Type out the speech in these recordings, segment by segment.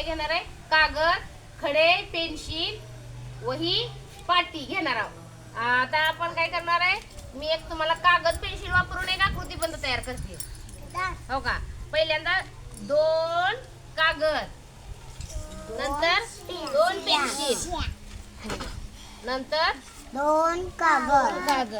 काय घेणार आहे? कागद, खडे, पेन्सिल, वही, पाटी घेणार आहोत. आता आपण काय करणार आहे? मी एक तुम्हाला कागद पेन्सिल वापरून एक आकृतीबंध तयार करते. हो का? पहिल्यांदा 2 कागद, नंतर 2 पेन्सिल, नंतर 2 कागद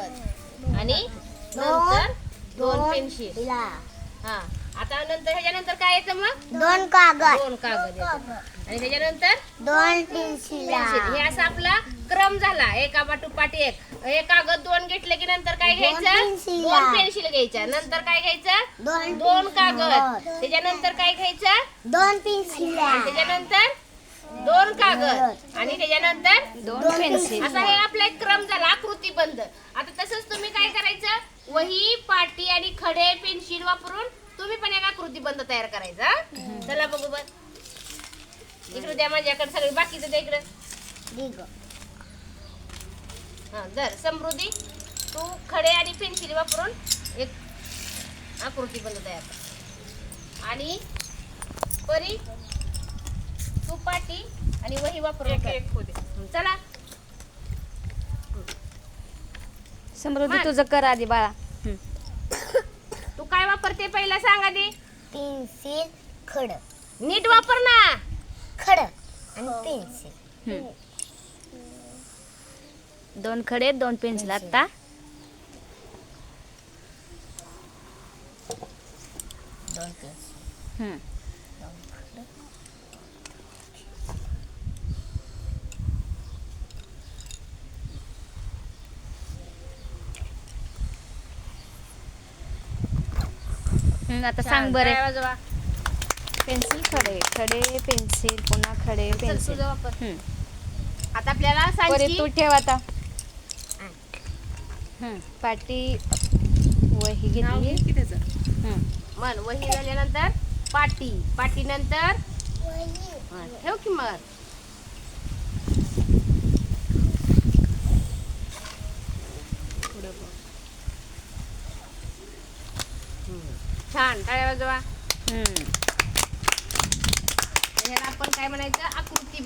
आणि नंतर 2 पेन्सिल. हा, आता नंतर ह्याच्यानंतर काय येतं मग? 2 कागद 2 कागद येतं. आणि त्याच्यानंतर 2 पेन्सिल पेन्सिल. हे असा आपला क्रम झाला. एका पाठोपाठ एक. एक कागद 2 घेतले की नंतर काय घ्यायचं? 2 पेन्सिल घ्यायच्या. नंतर काय घ्यायचं? 2 कागद. त्याच्यानंतर काय घ्यायचं? 2 पेन्सिल त्याच्यानंतर 2 कागद आणि त्याच्यानंतर 2 पेन्सिल. असा हे आपला एक क्रम झाला आकृतीबंध. आता तसंच तुम्ही काय करायचं? वही, पाटी आणि खडे, पेन्सिल वापरून तुम्ही पण एक आकृतीबंध तयार करायचा. चला बघू बर. इकडे द्या माझ्याकडे सगळे बाकीचं द्या इकडे. हा जर समृद्धी तू खडे आणि पेन्सिल वापरून एक आकृतीबंध तयार कर. आणि परी तू पाटी आणि वही वापरून कर. चला समृद्धी तुझं कर आधी बाळा. तू काय वापरते पहिला सांग आधी. पेन्सिल खड नीट वापर ना. खड आणि पेन्सिल. 2 खडे 2 पेन्सिल. आता 2 पेन्सिल. आता सांग बरं. टाळ्या वाजवा. पेन्सिल खडे खडे पेन्सिल पुन्हा खडे चल, पेन्सिल. तुझा वापर. आता आपल्याला बरे सांची तू ठेव आता. पाटी वही घेतली. मन वही झाल्यानंतर पाटी, पाटी नंतर ठेव की मग. छान टाळ्या वाजवा. ह्याला आपण काय म्हणायचं? आकृती